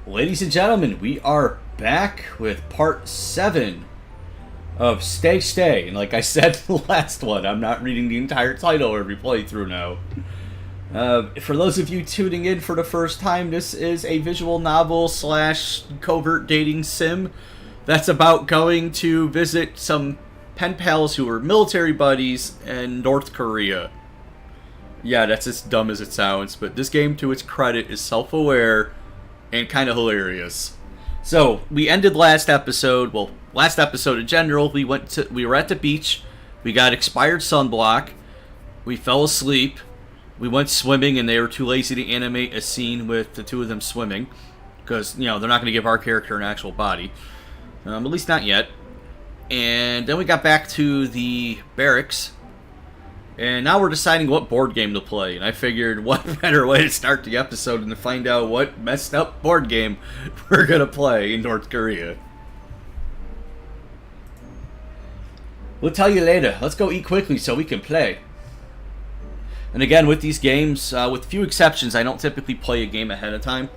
Ladies and gentlemen, we are back with part 7 of Stay Stay. And like I said in the last one, I'm not reading the entire title every playthrough now. For those of you tuning in for the first time, this is a visual novel slash covert dating sim that's about going to visit some pen pals who are military buddies in North Korea. Yeah, that's as dumb as it sounds, but this game, to its credit, is self-aware and kind of hilarious. So, we ended last episode in general, we were at the beach, we got expired sunblock, we fell asleep, we went swimming, and they were too lazy to animate a scene with the two of them swimming, because, they're not going to give our character an actual body. At least not yet. And then we got back to the barracks, and now we're deciding what board game to play. And I figured, what better way to start the episode than to find out what messed up board game we're going to play in North Korea. We'll tell you later. Let's go eat quickly so we can play. And again, with these games, with few exceptions, I don't typically play a game ahead of time.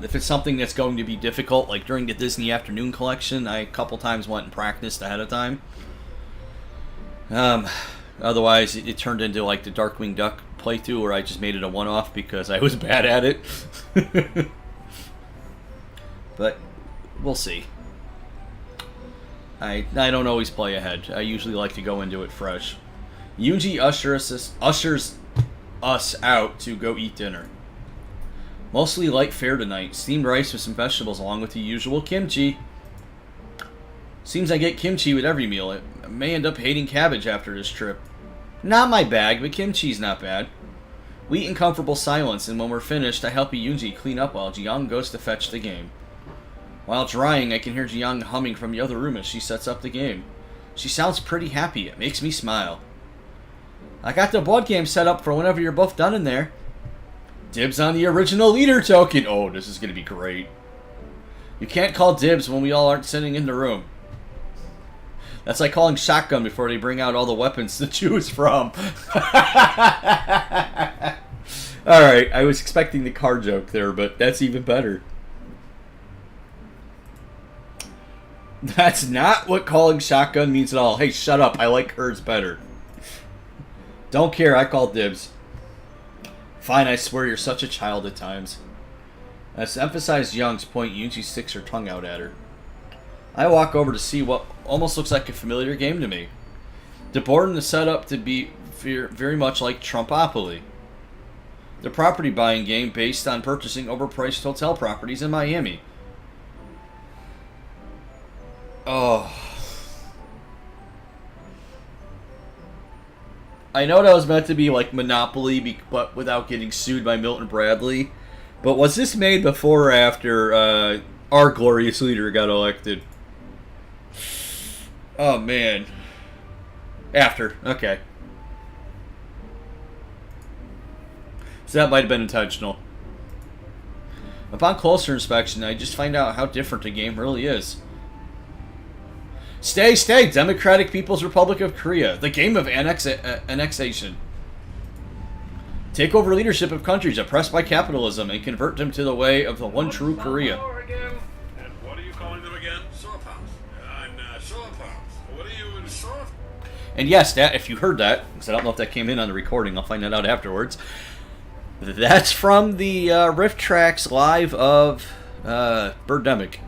If it's something that's going to be difficult, like during the Disney Afternoon Collection, I a couple times went and practiced ahead of time. Otherwise, it turned into like the Darkwing Duck playthrough where I just made it a one-off because I was bad at it. But we'll see. I don't always play ahead. I usually like to go into it fresh. Yuji ushers us out to go eat dinner. Mostly light fare tonight. Steamed rice with some vegetables along with the usual kimchi. Seems I get kimchi with every meal. I may end up hating cabbage after this trip. Not my bag, but kimchi's not bad. We eat in comfortable silence, and when we're finished, I help Yuji clean up while Jiyoung goes to fetch the game. While drying, I can hear Jiyoung humming from the other room as she sets up the game. She sounds pretty happy. It makes me smile. I got the board game set up for whenever you're both done in there. Dibs on the original leader token. Oh, this is going to be great. You can't call dibs when we all aren't sitting in the room. That's like calling shotgun before they bring out all the weapons to choose from. Alright, I was expecting the car joke there, but that's even better. That's not what calling shotgun means at all. Hey, shut up. I like hers better. Don't care. I call dibs. Fine, I swear you're such a child at times. As to emphasize Young's point, Yuji sticks her tongue out at her. I walk over to see what almost looks like a familiar game to me. The board is set up to be very much like Trumpopoly, the property buying game based on purchasing overpriced hotel properties in Miami. Oh. I know that was meant to be like Monopoly, but without getting sued by Milton Bradley. But was this made before or after our glorious leader got elected? Oh, man. After. Okay. So that might have been intentional. Upon closer inspection, I just find out how different the game really is. Stay, stay! Democratic People's Republic of Korea, the game of annexation. Take over leadership of countries oppressed by capitalism and convert them to the way of the one true Korea. And what are you calling them again? Soft house. Soft house. What are you in soft? And yes, that, if you heard that, because I don't know if that came in on the recording, I'll find that out afterwards. That's from the Rift Tracks live of Birdemic.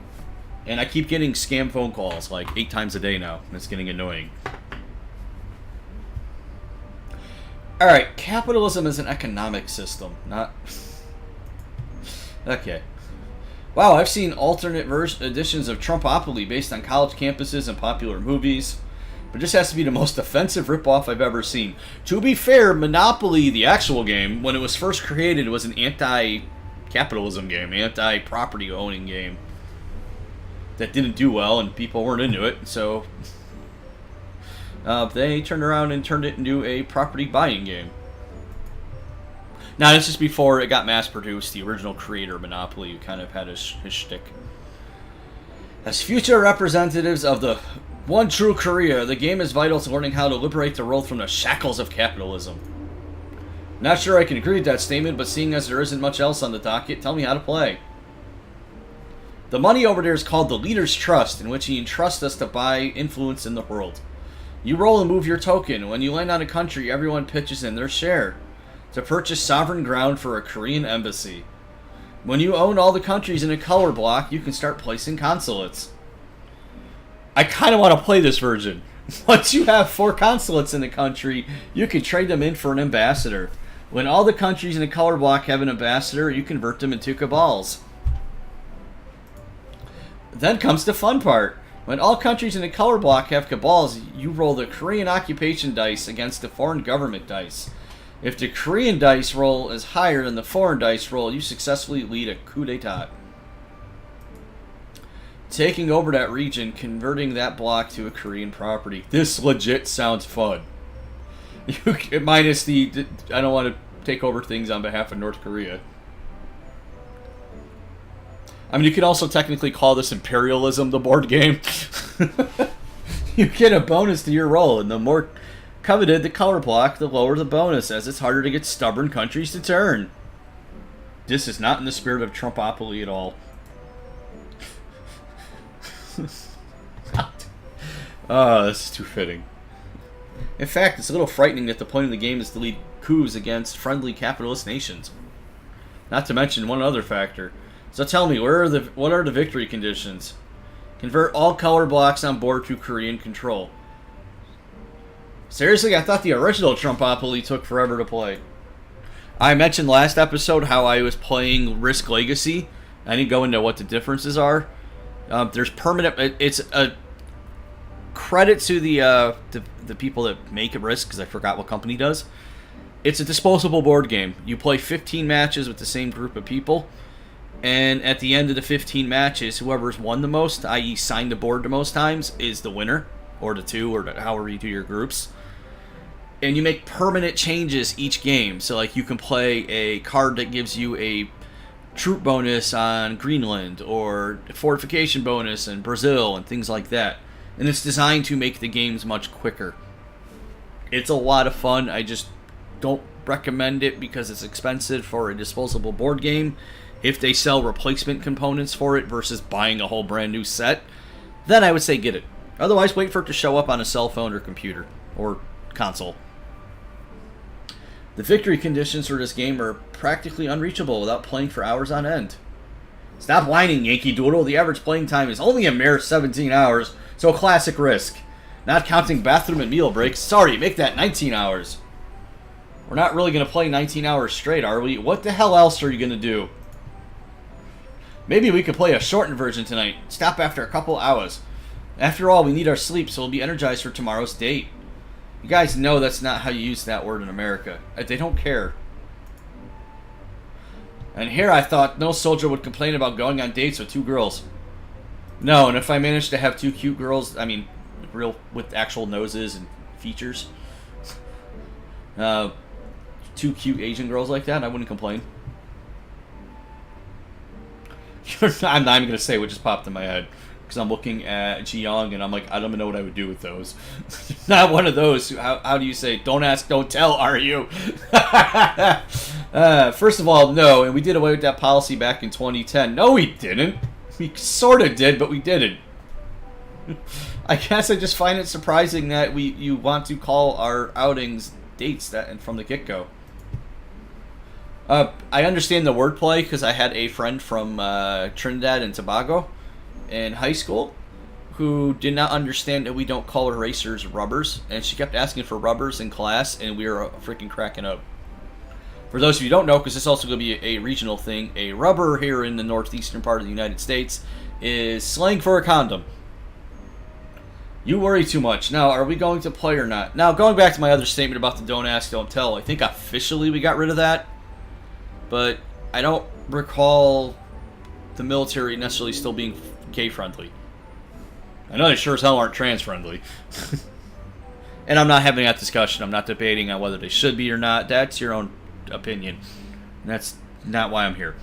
And I keep getting scam phone calls like 8 times a day now. It's getting annoying. Alright, capitalism is an economic system, not... Okay. Wow, I've seen alternate editions of Trumpopoly based on college campuses and popular movies. But this has to be the most offensive ripoff I've ever seen. To be fair, Monopoly, the actual game, when it was first created, was an anti-capitalism game, anti-property owning game. That didn't do well, and people weren't into it, so they turned around and turned it into a property buying game. Now, this is before it got mass-produced. The original creator of Monopoly kind of had his shtick. As future representatives of the one true Korea, the game is vital to learning how to liberate the world from the shackles of capitalism. Not sure I can agree with that statement, but seeing as there isn't much else on the docket, tell me how to play. The money over there is called the Leader's Trust, in which he entrusts us to buy influence in the world. You roll and move your token. When you land on a country, everyone pitches in their share to purchase sovereign ground for a Korean embassy. When you own all the countries in a color block, you can start placing consulates. I kind of want to play this version. Once you have 4 consulates in the country, you can trade them in for an ambassador. When all the countries in a color block have an ambassador, you convert them into cabals. Then comes the fun part. When all countries in a color block have cabals, you roll the Korean occupation dice against the foreign government dice. If the Korean dice roll is higher than the foreign dice roll, you successfully lead a coup d'etat. Taking over that region, converting that block to a Korean property. This legit sounds fun. Minus the, I don't want to take over things on behalf of North Korea. I mean, you could also technically call this imperialism, the board game. You get a bonus to your roll, and the more coveted the color block, the lower the bonus, as it's harder to get stubborn countries to turn. This is not in the spirit of Trumpopoly at all. Oh, this is too fitting. In fact, it's a little frightening that the point of the game is to lead coups against friendly capitalist nations. Not to mention one other factor. So tell me, what are the victory conditions? Convert all color blocks on board to Korean control. Seriously, I thought the original Trumpopoly took forever to play. I mentioned last episode how I was playing Risk Legacy. I didn't go into what the differences are. There's permanent. It's a credit to the people that make Risk, because I forgot what company does. It's a disposable board game. You play 15 matches with the same group of people. And at the end of the 15 matches, whoever's won the most, i.e. signed the board the most times, is the winner. Or the 2, or however you do your groups. And you make permanent changes each game. So like you can play a card that gives you a troop bonus on Greenland, or a fortification bonus in Brazil, and things like that. And it's designed to make the games much quicker. It's a lot of fun. I just don't recommend it because it's expensive for a disposable board game. If they sell replacement components for it versus buying a whole brand new set, then I would say get it. Otherwise, wait for it to show up on a cell phone or computer or console. The victory conditions for this game are practically unreachable without playing for hours on end. Stop whining, Yankee Doodle. The average playing time is only a mere 17 hours, so a classic Risk. Not counting bathroom and meal breaks. Sorry, make that 19 hours. We're not really going to play 19 hours straight, are we? What the hell else are you going to do? Maybe we could play a shortened version tonight. Stop after a couple hours. After all, we need our sleep, so we'll be energized for tomorrow's date. You guys know that's not how you use that word in America. They don't care. And here I thought no soldier would complain about going on dates with 2 girls. No, and if I managed to have 2 cute girls, I mean, real with actual noses and features, 2 cute Asian girls like that, I wouldn't complain. I'm not even going to say what just popped in my head. Because I'm looking at Jiyoung and I'm like, I don't even know what I would do with those. Not one of those. How do you say, don't ask, don't tell, are you? First of all, no. And we did away with that policy back in 2010. No, we didn't. We sort of did, but we didn't. I guess I just find it surprising that you want to call our outings dates that from the get-go. I understand the wordplay because I had a friend from Trinidad and Tobago in high school who did not understand that we don't call erasers rubbers, and she kept asking for rubbers in class, and we were freaking cracking up. For those of you who don't know, because this is also going to be a regional thing, a rubber here in the northeastern part of the United States is slang for a condom. You worry too much. Now, are we going to play or not? Now, going back to my other statement about the don't ask, don't tell, I think officially we got rid of that. But I don't recall the military necessarily still being gay-friendly. I know they sure as hell aren't trans-friendly. And I'm not having that discussion. I'm not debating on whether they should be or not. That's your own opinion. And that's not why I'm here.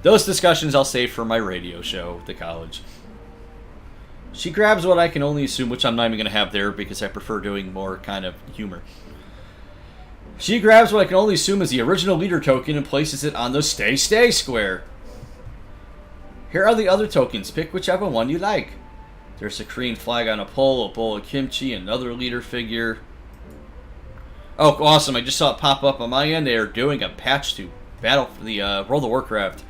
Those discussions I'll save for my radio show at the college. She grabs what I can only assume, which I'm not even going to have there because I prefer doing more kind of humor. She grabs what I can only assume is the original leader token and places it on the Stay square. Here are the other tokens. Pick whichever one you like. There's a Korean flag on a pole, a bowl of kimchi, another leader figure. Oh, awesome. I just saw it pop up on my end. They are doing a patch to Battle for the World of Warcraft.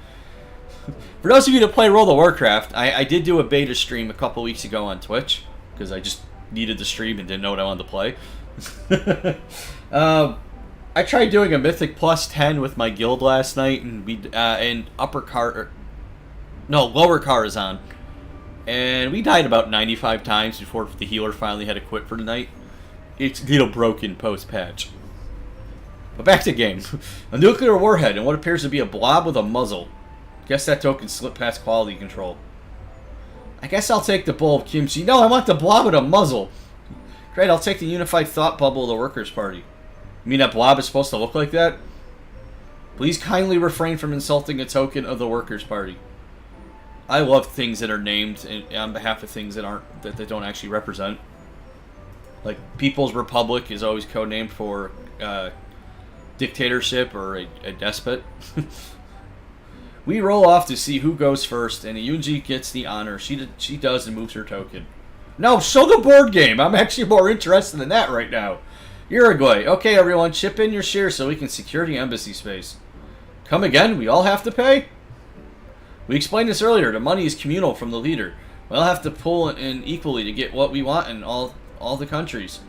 For those of you that play World of Warcraft, I did do a beta stream a couple weeks ago on Twitch, because I just needed the stream and didn't know what I wanted to play. I tried doing a Mythic plus 10 with my guild last night, and we lower Karazhan. And we died about 95 times before the healer finally had to quit for the night. It's a little broken post-patch. But back to game. A nuclear warhead and what appears to be a blob with a muzzle. Guess that token slipped past quality control. I guess I'll take the bowl of kimchi. No, I want the blob with a muzzle. Great, I'll take the unified thought bubble of the Workers' Party. You mean that blob is supposed to look like that? Please kindly refrain from insulting a token of the Workers' Party. I love things that are named on behalf of things that they don't actually represent. Like People's Republic is always codenamed for dictatorship or a despot. We roll off to see who goes first, and Yunji gets the honor. She does and moves her token. No, show the board game. I'm actually more interested in that right now. Uruguay. Okay, everyone, chip in your share so we can secure the embassy space. Come again? We all have to pay? We explained this earlier. The money is communal from the leader. We all have to pull in equally to get what we want in all the countries.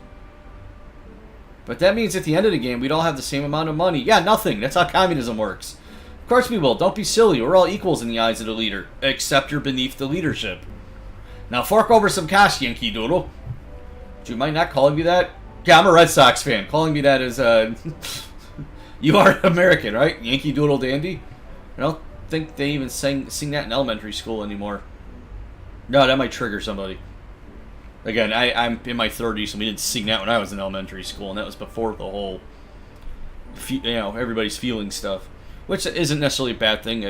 But that means at the end of the game, we'd all have the same amount of money. Yeah, nothing. That's how communism works. Of course we will. Don't be silly. We're all equals in the eyes of the leader. Except you're beneath the leadership. Now fork over some cash, Yankee Doodle. Do you mind not calling me that? Yeah, I'm a Red Sox fan. Calling me that is, you are American, right? Yankee Doodle Dandy? I don't think they even sing that in elementary school anymore. No, that might trigger somebody. Again, I'm in my 30s, and we didn't sing that when I was in elementary school, and that was before the whole, everybody's feeling stuff. Which isn't necessarily a bad thing,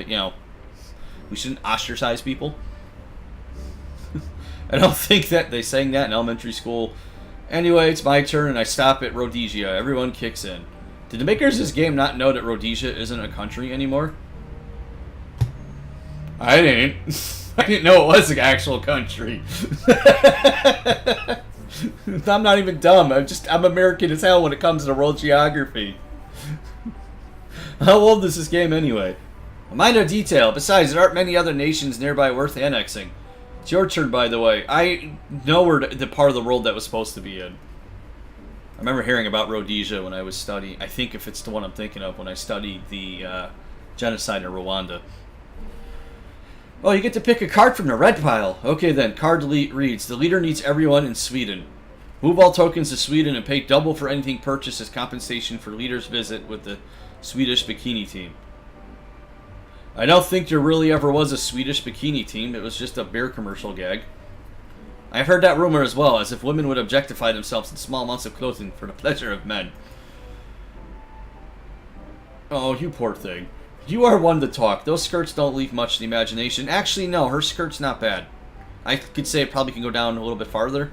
we shouldn't ostracize people. I don't think that they sang that in elementary school. Anyway, it's my turn, and I stop at Rhodesia. Everyone kicks in. Did the makers of this game not know that Rhodesia isn't a country anymore? I didn't. I didn't know it was an actual country. I'm not even dumb. I'm American as hell when it comes to world geography. How old is this game anyway? A minor detail. Besides, there aren't many other nations nearby worth annexing. It's your turn, by the way. I know where the part of the world that was supposed to be in. I remember hearing about Rhodesia when I was studying. I think if it's the one I'm thinking of, when I studied the genocide in Rwanda. Oh, you get to pick a card from the red pile. Okay then, card reads, the leader needs everyone in Sweden. Move all tokens to Sweden and pay double for anything purchased as compensation for leader's visit with the Swedish bikini team. I don't think there really ever was a Swedish bikini team. It was just a beer commercial gag. I've heard that rumor as well, as if women would objectify themselves in small amounts of clothing for the pleasure of men. Oh, you poor thing. You are one to talk. Those skirts don't leave much to the imagination. Actually, no, her skirt's not bad. I could say it probably can go down a little bit farther.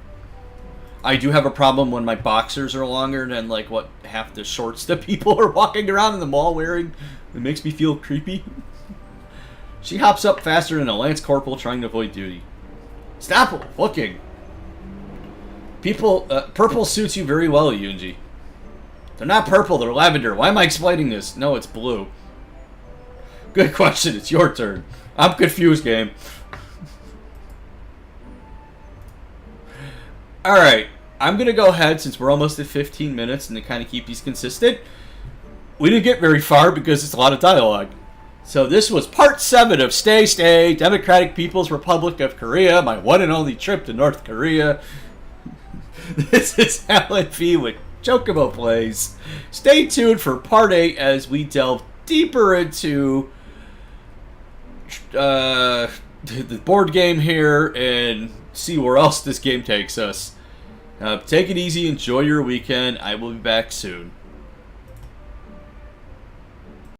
I do have a problem when my boxers are longer than, like, what half the shorts that people are walking around in the mall wearing. It makes me feel creepy. She hops up faster than a lance corporal trying to avoid duty. Stop looking. Purple suits you very well, Yunji. They're not purple, they're lavender. Why am I explaining this? No, it's blue. Good question, it's your turn. I'm confused, game. Alright, I'm going to go ahead, since we're almost at 15 minutes, and to kind of keep these consistent. We didn't get very far because it's a lot of dialogue. So this was part 7 of Stay, Democratic People's Republic of Korea, my one and only trip to North Korea. This is Alan V with Chocobo Plays. Stay tuned for part 8 as we delve deeper into the board game here and see where else this game takes us. Take it easy, enjoy your weekend. I will be back soon.